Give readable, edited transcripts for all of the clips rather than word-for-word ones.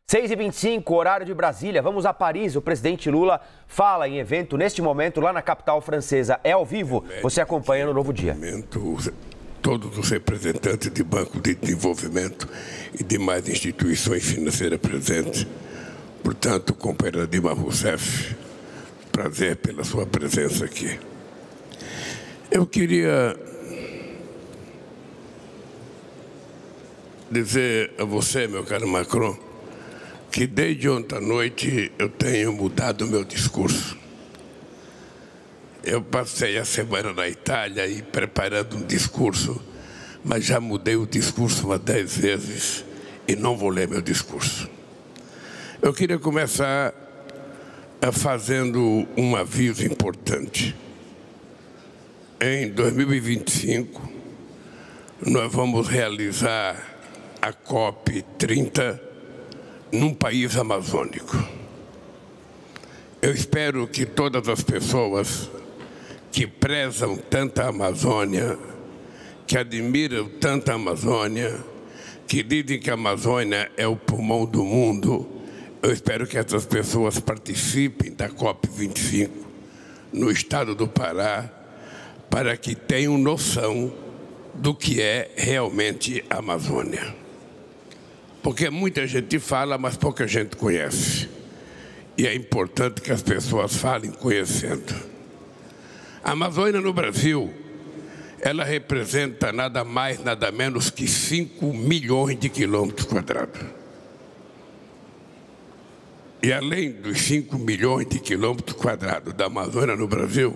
6h25, horário de Brasília. Vamos a Paris. O presidente Lula fala em evento neste momento lá na capital francesa. É ao vivo. Você acompanha no Novo Dia. Todos os representantes de Banco de Desenvolvimento e demais instituições financeiras presentes. Portanto, companheira Dilma Rousseff, prazer pela sua presença aqui. Eu queria dizer a você, meu caro Macron, que desde ontem à noite eu tenho mudado o meu discurso. Eu passei a semana na Itália e preparando um discurso, mas já mudei o discurso umas 10 vezes e não vou ler meu discurso. Eu queria começar fazendo um aviso importante. Em 2025, nós vamos realizar a COP30 num país amazônico. Eu espero que todas as pessoas que prezam tanto a Amazônia, que admiram tanto a Amazônia, que dizem que a Amazônia é o pulmão do mundo, eu espero que essas pessoas participem da COP25 no estado do Pará, para que tenham noção do que é realmente a Amazônia. Porque muita gente fala, mas pouca gente conhece. E é importante que as pessoas falem conhecendo. A Amazônia no Brasil, ela representa nada mais, nada menos que 5 milhões de quilômetros quadrados. E além dos 5 milhões de quilômetros quadrados da Amazônia no Brasil,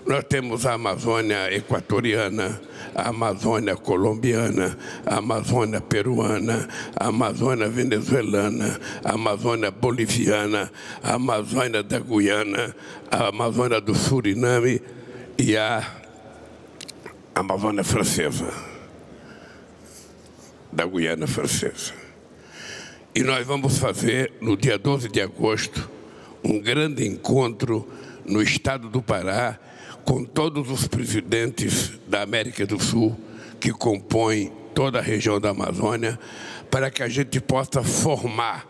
nós temos a Amazônia equatoriana, a Amazônia colombiana, a Amazônia peruana, a Amazônia venezuelana, a Amazônia boliviana, a Amazônia da Guiana, a Amazônia do Suriname e a Amazônia francesa, da Guiana francesa. E nós vamos fazer, no dia 12 de agosto, um grande encontro no estado do Pará, com todos os presidentes da América do Sul, que compõem toda a região da Amazônia, para que a gente possa formar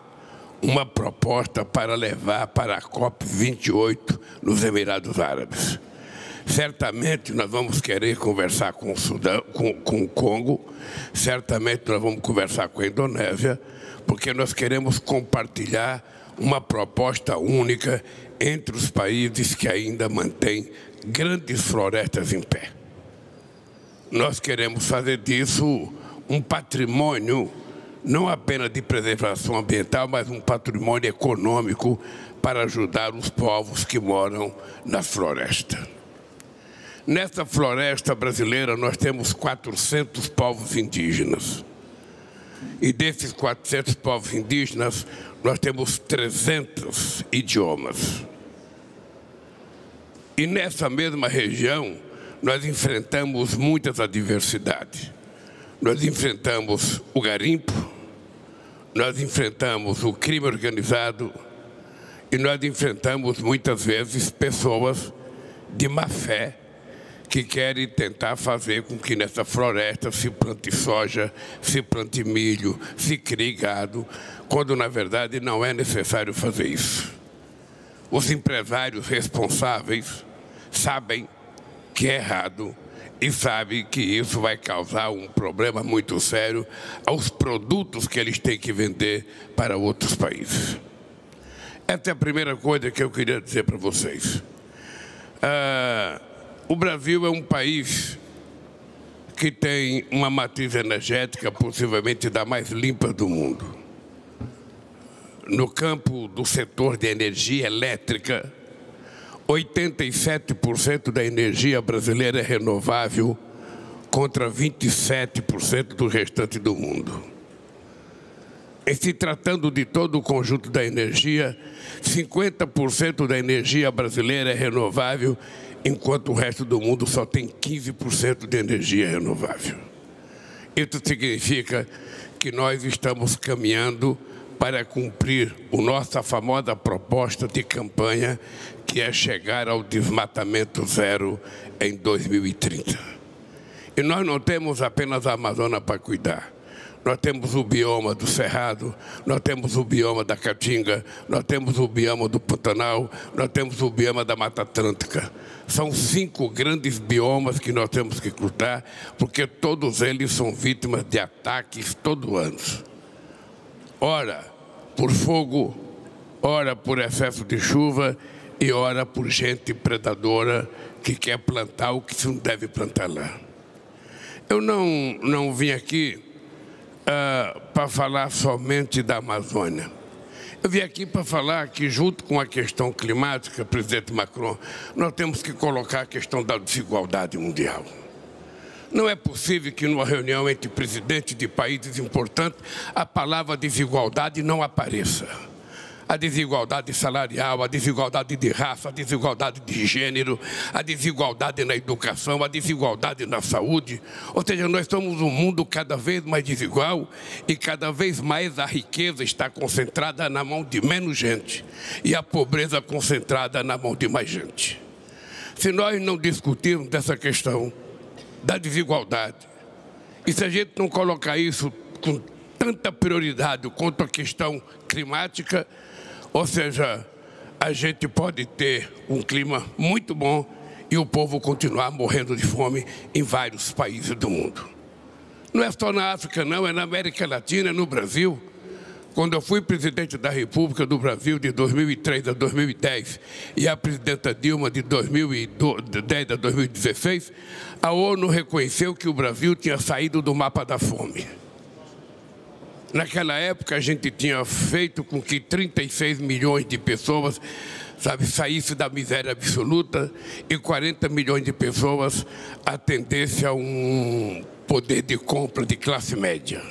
uma proposta para levar para a COP28 nos Emirados Árabes. Certamente nós vamos querer conversar com o Sudão, com o Congo, certamente nós vamos conversar com a Indonésia, porque nós queremos compartilhar uma proposta única entre os países que ainda mantêm grandes florestas em pé. Nós queremos fazer disso um patrimônio, não apenas de preservação ambiental, mas um patrimônio econômico para ajudar os povos que moram nas florestas. Nessa floresta brasileira, nós temos 400 povos indígenas. E desses 400 povos indígenas, nós temos 300 idiomas. E nessa mesma região, nós enfrentamos muitas adversidades. Nós enfrentamos o garimpo, nós enfrentamos o crime organizado e nós enfrentamos muitas vezes pessoas de má fé que querem tentar fazer com que nessa floresta se plante soja, se plante milho, se crie gado, quando na verdade não é necessário fazer isso. Os empresários responsáveis sabem que é errado e sabem que isso vai causar um problema muito sério aos produtos que eles têm que vender para outros países. Essa é a primeira coisa que eu queria dizer para vocês. O Brasil é um país que tem uma matriz energética possivelmente da mais limpa do mundo. No campo do setor de energia elétrica, 87% da energia brasileira é renovável contra 27% do restante do mundo. Em se tratando de todo o conjunto da energia, 50% da energia brasileira é renovável, enquanto o resto do mundo só tem 15% de energia renovável. Isso significa que nós estamos caminhando para cumprir a nossa famosa proposta de campanha, que é chegar ao desmatamento zero em 2030. E nós não temos apenas a Amazônia para cuidar. nós temos o bioma do Cerrado, nós temos o bioma da Caatinga, nós temos o bioma do Pantanal, nós temos o bioma da Mata Atlântica. São 5 grandes biomas que nós temos que lutar, porque todos eles são vítimas de ataques todo ano. Ora por fogo, ora por excesso de chuva e ora por gente predadora que quer plantar o que se não deve plantar lá. Eu não vim aqui para falar somente da Amazônia. Eu vim aqui para falar que, junto com a questão climática, presidente Macron, nós temos que colocar a questão da desigualdade mundial. Não é possível que, numa reunião entre presidentes de países importantes, a palavra desigualdade não apareça. A desigualdade salarial, a desigualdade de raça, a desigualdade de gênero, a desigualdade na educação, a desigualdade na saúde. Ou seja, nós somos um mundo cada vez mais desigual e cada vez mais a riqueza está concentrada na mão de menos gente e a pobreza concentrada na mão de mais gente. Se nós não discutirmos dessa questão da desigualdade, e se a gente não colocar isso com tanta prioridade quanto a questão climática, ou seja, a gente pode ter um clima muito bom e o povo continuar morrendo de fome em vários países do mundo. Não é só na África, não, é na América Latina, é no Brasil. Quando eu fui presidente da República do Brasil de 2003 a 2010 e a presidenta Dilma de 2010 a 2016, a ONU reconheceu que o Brasil tinha saído do mapa da fome. Naquela época, a gente tinha feito com que 36 milhões de pessoas, saíssem da miséria absoluta e 40 milhões de pessoas atendessem a um poder de compra de classe média.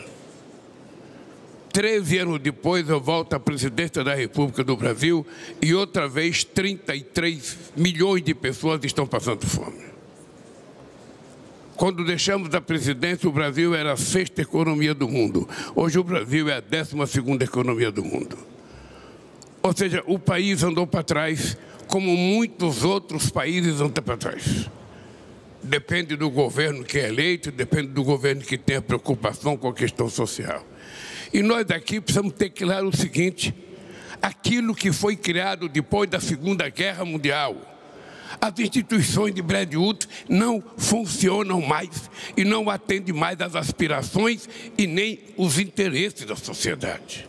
13 anos depois, eu volto à presidência da República do Brasil e, outra vez, 33 milhões de pessoas estão passando fome. Quando deixamos a presidência, o Brasil era a 6ª economia do mundo. Hoje o Brasil é a 12ª economia do mundo. Ou seja, o país andou para trás, como muitos outros países andam para trás. Depende do governo que é eleito, depende do governo que tem a preocupação com a questão social. E nós aqui precisamos ter claro o seguinte: aquilo que foi criado depois da Segunda Guerra Mundial, as instituições de Bretton Woods não funcionam mais e não atendem mais às aspirações e nem os interesses da sociedade.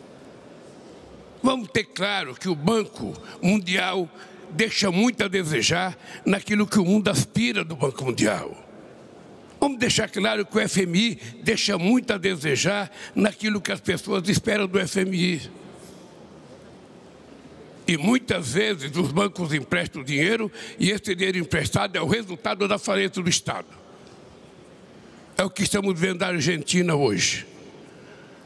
Vamos ter claro que o Banco Mundial deixa muito a desejar naquilo que o mundo aspira do Banco Mundial. Vamos deixar claro que o FMI deixa muito a desejar naquilo que as pessoas esperam do FMI. E muitas vezes os bancos emprestam dinheiro e esse dinheiro emprestado é o resultado da falência do Estado. É o que estamos vendo na Argentina hoje.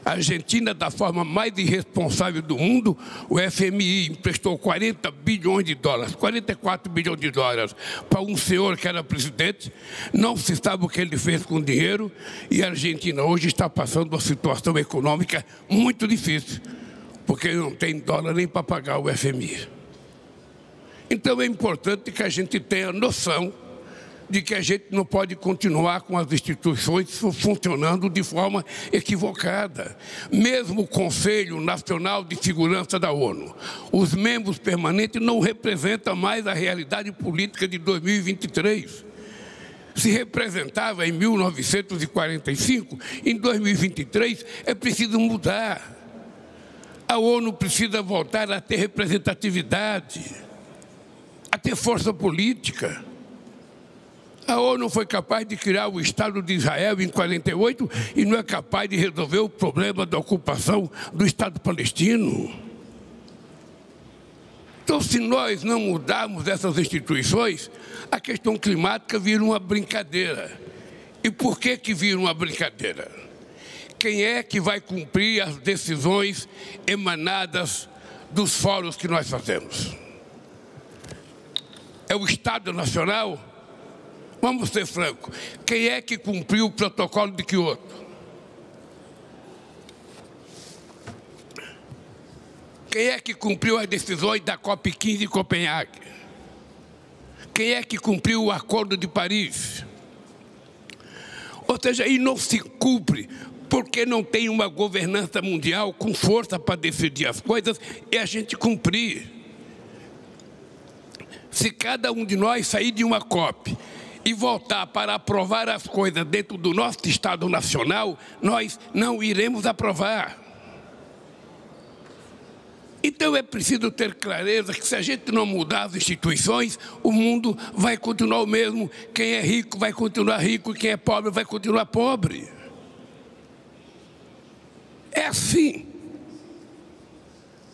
A Argentina, da forma mais irresponsável do mundo, o FMI emprestou 40 bilhões de dólares, 44 bilhões de dólares para um senhor que era presidente. Não se sabe o que ele fez com o dinheiro e a Argentina hoje está passando uma situação econômica muito difícil, porque não tem dólar nem para pagar o FMI. Então é importante que a gente tenha noção de que a gente não pode continuar com as instituições funcionando de forma equivocada. Mesmo o Conselho Nacional de Segurança da ONU, os membros permanentes não representam mais a realidade política de 2023. Se representava em 1945, em 2023 é preciso mudar. A ONU precisa voltar a ter representatividade, a ter força política. A ONU foi capaz de criar o Estado de Israel em 1948 e não é capaz de resolver o problema da ocupação do Estado palestino. Então, se nós não mudarmos essas instituições, a questão climática vira uma brincadeira. E por que vira uma brincadeira? Quem é que vai cumprir as decisões emanadas dos fóruns que nós fazemos? É o Estado Nacional? Vamos ser francos, quem é que cumpriu o protocolo de Kyoto? Quem é que cumpriu as decisões da COP15 em Copenhague? Quem é que cumpriu o Acordo de Paris? Ou seja, e não se cumpre Porque não tem uma governança mundial com força para decidir as coisas e a gente cumprir. Se cada um de nós sair de uma COP e voltar para aprovar as coisas dentro do nosso Estado Nacional, nós não iremos aprovar. Então é preciso ter clareza que se a gente não mudar as instituições, o mundo vai continuar o mesmo. Quem é rico vai continuar rico e quem é pobre vai continuar pobre. É assim.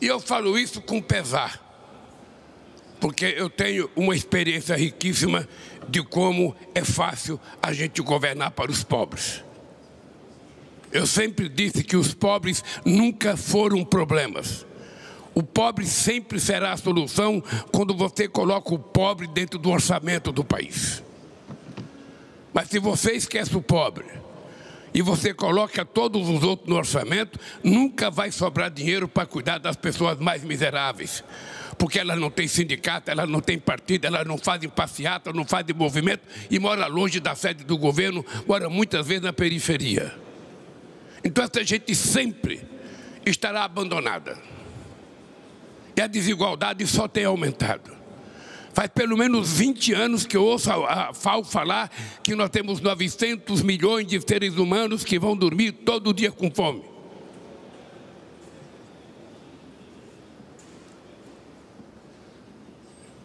E eu falo isso com pesar, porque eu tenho uma experiência riquíssima de como é fácil a gente governar para os pobres. Eu sempre disse que os pobres nunca foram problemas. O pobre sempre será a solução quando você coloca o pobre dentro do orçamento do país. Mas se você esquece o pobre e você coloca todos os outros no orçamento, nunca vai sobrar dinheiro para cuidar das pessoas mais miseráveis. Porque elas não têm sindicato, elas não têm partido, elas não fazem passeata, não fazem movimento e moram longe da sede do governo, moram muitas vezes na periferia. Então essa gente sempre estará abandonada. E a desigualdade só tem aumentado. Faz pelo menos 20 anos que eu ouço a FAO falar que nós temos 900 milhões de seres humanos que vão dormir todo dia com fome.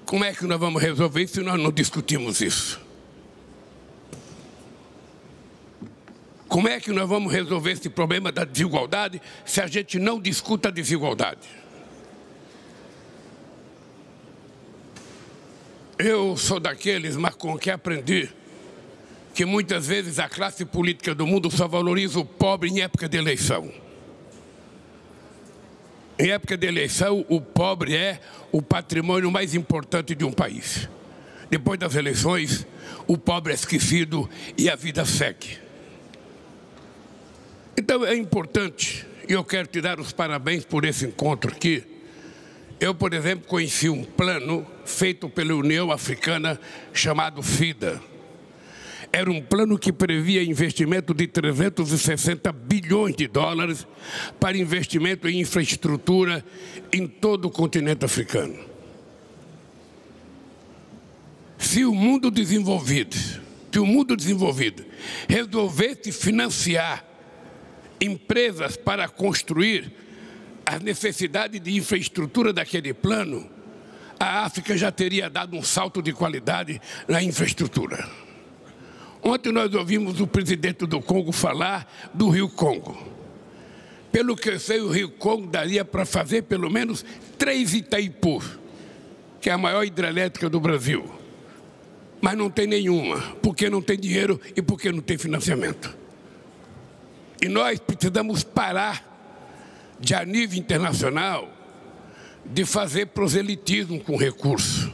Como é que nós vamos resolver isso se nós não discutimos isso? Como é que nós vamos resolver esse problema da desigualdade se a gente não discuta a desigualdade? Eu sou daqueles, mas com que aprendi que muitas vezes a classe política do mundo só valoriza o pobre em época de eleição. Em época de eleição, o pobre é o patrimônio mais importante de um país. Depois das eleições, o pobre é esquecido e a vida segue. Então é importante, e eu quero te dar os parabéns por esse encontro aqui. Eu, por exemplo, conheci um plano feito pela União Africana chamado FIDA. Era um plano que previa investimento de 360 bilhões de dólares para investimento em infraestrutura em todo o continente africano. Se o mundo desenvolvido resolvesse financiar empresas para construir as necessidades de infraestrutura daquele plano, a África já teria dado um salto de qualidade na infraestrutura. Ontem nós ouvimos o presidente do Congo falar do Rio Congo. Pelo que eu sei, o Rio Congo daria para fazer pelo menos 3 Itaipu, que é a maior hidrelétrica do Brasil. Mas não tem nenhuma, porque não tem dinheiro e porque não tem financiamento. E nós precisamos parar de, a nível internacional, de fazer proselitismo com recurso.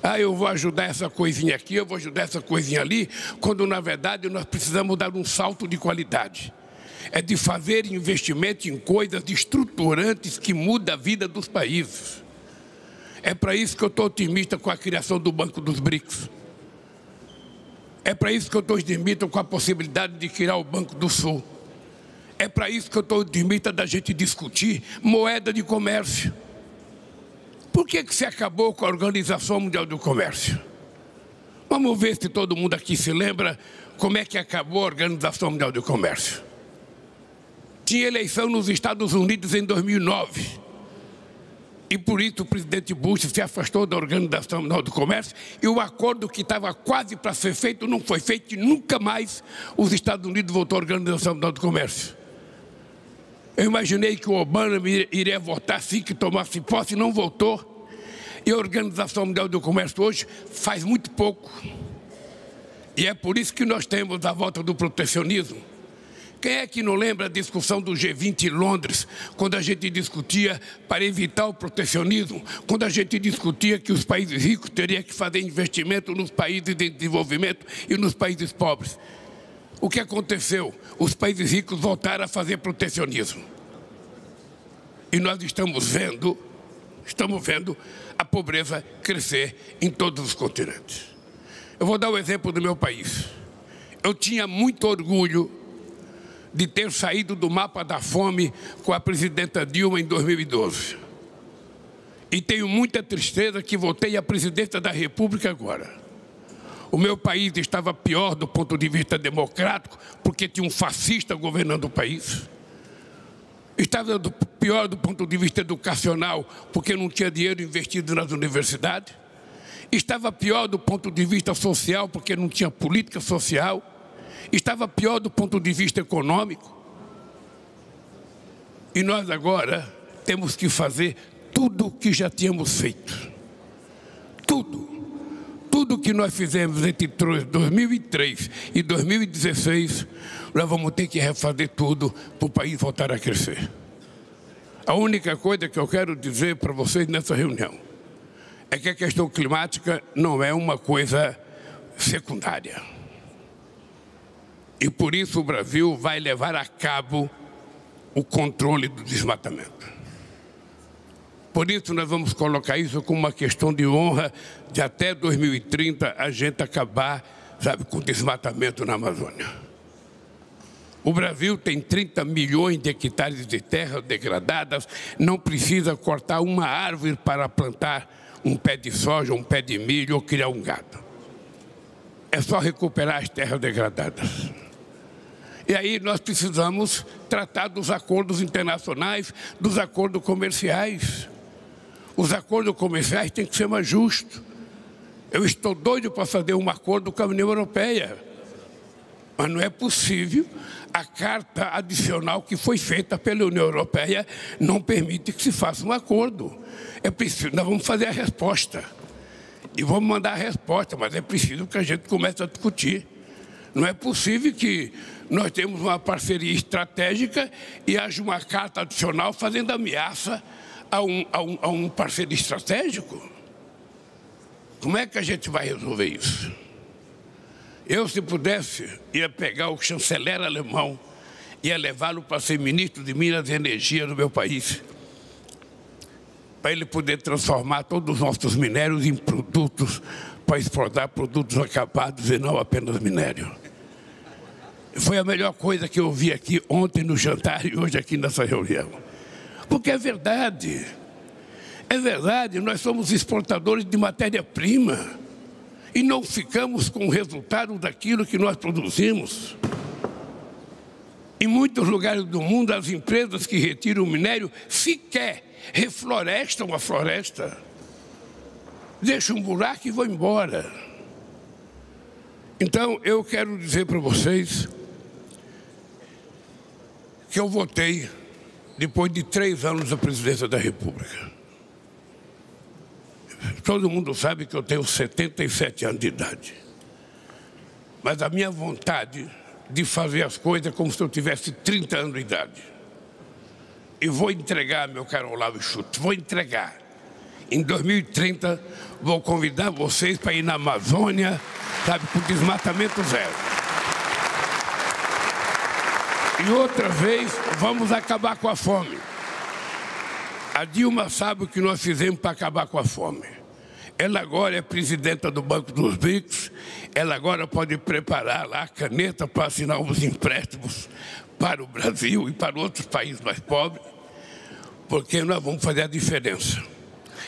Ah, eu vou ajudar essa coisinha aqui, eu vou ajudar essa coisinha ali, quando na verdade nós precisamos dar um salto de qualidade. É de fazer investimento em coisas estruturantes que mudam a vida dos países. É para isso que eu estou otimista com a criação do Banco dos BRICS. É para isso que eu estou otimista com a possibilidade de criar o Banco do Sul. É para isso que eu estou otimista da gente discutir moeda de comércio. Por que se acabou com a Organização Mundial do Comércio? Vamos ver se todo mundo aqui se lembra como é que acabou a Organização Mundial do Comércio. Tinha eleição nos Estados Unidos em 2009. E por isso o presidente Bush se afastou da Organização Mundial do Comércio e o acordo que estava quase para ser feito não foi feito e nunca mais os Estados Unidos voltou à Organização Mundial do Comércio. Eu imaginei que o Obama iria votar assim que tomasse posse e não votou. E a Organização Mundial do Comércio hoje faz muito pouco. E é por isso que nós temos a volta do protecionismo. Quem é que não lembra a discussão do G20 em Londres, quando a gente discutia para evitar o protecionismo, quando a gente discutia que os países ricos teriam que fazer investimento nos países em desenvolvimento e nos países pobres? O que aconteceu? Os países ricos voltaram a fazer protecionismo. E nós estamos vendo a pobreza crescer em todos os continentes. Eu vou dar o exemplo do meu país. Eu tinha muito orgulho de ter saído do mapa da fome com a presidenta Dilma em 2012. E tenho muita tristeza que voltei à presidência da República agora. O meu país estava pior do ponto de vista democrático, porque tinha um fascista governando o país. Estava pior do ponto de vista educacional, porque não tinha dinheiro investido nas universidades. Estava pior do ponto de vista social, porque não tinha política social. Estava pior do ponto de vista econômico. E nós agora temos que fazer tudo o que já tínhamos feito. Tudo que nós fizemos entre 2003 e 2016, nós vamos ter que refazer tudo para o país voltar a crescer. A única coisa que eu quero dizer para vocês nessa reunião é que a questão climática não é uma coisa secundária. E por isso o Brasil vai levar a cabo o controle do desmatamento. Por isso nós vamos colocar isso como uma questão de honra de até 2030 a gente acabar, com o desmatamento na Amazônia. O Brasil tem 30 milhões de hectares de terras degradadas, não precisa cortar uma árvore para plantar um pé de soja, um pé de milho ou criar um gado. É só recuperar as terras degradadas. E aí nós precisamos tratar dos acordos internacionais, dos acordos comerciais. Os acordos comerciais têm que ser mais justos. Eu estou doido para fazer um acordo com a União Europeia. Mas não é possível. A carta adicional que foi feita pela União Europeia não permite que se faça um acordo. É preciso, nós vamos fazer a resposta. E vamos mandar a resposta, mas é preciso que a gente comece a discutir. Não é possível que nós temos uma parceria estratégica e haja uma carta adicional fazendo ameaça a um parceiro estratégico. Como é que a gente vai resolver isso? Eu, se pudesse, ia pegar o chanceler alemão, ia levá-lo para ser ministro de Minas e Energia no meu país, para ele poder transformar todos os nossos minérios em produtos, para exportar produtos acabados e não apenas minério. Foi a melhor coisa que eu ouvi aqui ontem no jantar e hoje aqui nessa reunião. Porque é verdade, nós somos exportadores de matéria-prima e não ficamos com o resultado daquilo que nós produzimos. Em muitos lugares do mundo, as empresas que retiram o minério sequer reflorestam a floresta. Deixam um buraco e vão embora. Então, eu quero dizer para vocês que eu votei depois de 3 anos da presidência da República. Todo mundo sabe que eu tenho 77 anos de idade. Mas a minha vontade de fazer as coisas é como se eu tivesse 30 anos de idade. E vou entregar, meu caro Olavo Schuth, vou entregar. Em 2030, vou convidar vocês para ir na Amazônia, com desmatamento zero. E outra vez, vamos acabar com a fome. A Dilma sabe o que nós fizemos para acabar com a fome. Ela agora é presidenta do Banco dos BRICS, ela agora pode preparar lá a caneta para assinar os empréstimos para o Brasil e para outros países mais pobres, porque nós vamos fazer a diferença.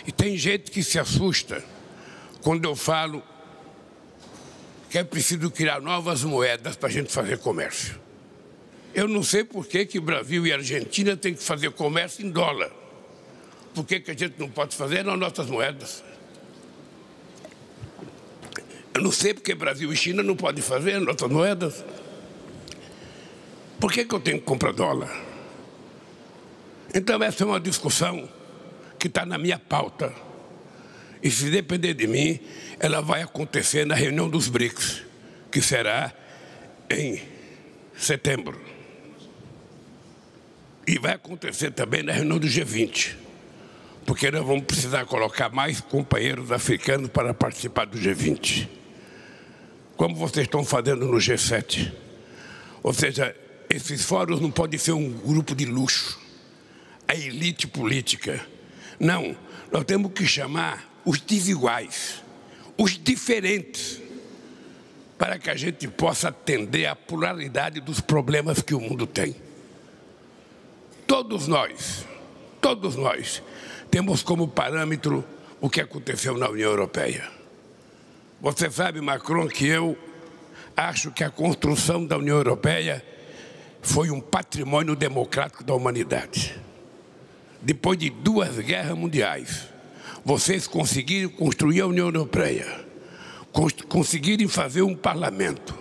E tem gente que se assusta quando eu falo que é preciso criar novas moedas para a gente fazer comércio. Eu não sei por que Brasil e Argentina têm que fazer comércio em dólar. Por que a gente não pode fazer nas nossas moedas? Eu não sei porque Brasil e China não podem fazer nas nossas moedas. Por que eu tenho que comprar dólar? Então essa é uma discussão que está na minha pauta. E se depender de mim, ela vai acontecer na reunião dos BRICS, que será em setembro. E vai acontecer também na reunião do G20, porque nós vamos precisar colocar mais companheiros africanos para participar do G20. Como vocês estão fazendo no G7. Ou seja, esses fóruns não podem ser um grupo de luxo, a elite política. Não, nós temos que chamar os desiguais, os diferentes. para que a gente possa atender à pluralidade dos problemas que o mundo tem. Todos nós temos como parâmetro o que aconteceu na União Europeia. Você sabe, Macron, que eu acho que a construção da União Europeia foi um patrimônio democrático da humanidade. Depois de 2 guerras mundiais, vocês conseguiram construir a União Europeia, conseguirem fazer um parlamento,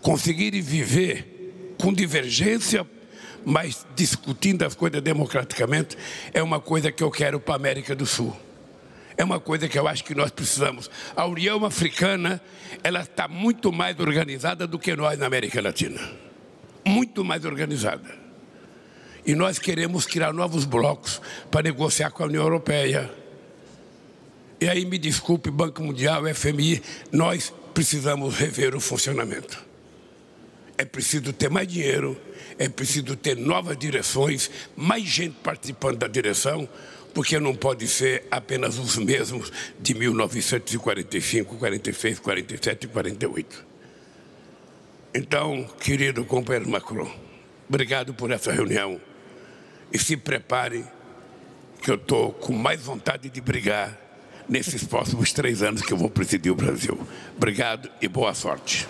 conseguirem viver com divergência, mas discutindo as coisas democraticamente, é uma coisa que eu quero para a América do Sul. É uma coisa que eu acho que nós precisamos. A União Africana, ela está muito mais organizada do que nós na América Latina. Muito mais organizada. E nós queremos criar novos blocos para negociar com a União Europeia. E aí, me desculpe, Banco Mundial, FMI, nós precisamos rever o funcionamento. É preciso ter mais dinheiro, é preciso ter novas direções, mais gente participando da direção, porque não pode ser apenas os mesmos de 1945, 46, 47 e 48. Então, querido companheiro Macron, obrigado por essa reunião e se prepare que eu estou com mais vontade de brigar nesses próximos 3 anos que eu vou presidir o Brasil. Obrigado e boa sorte.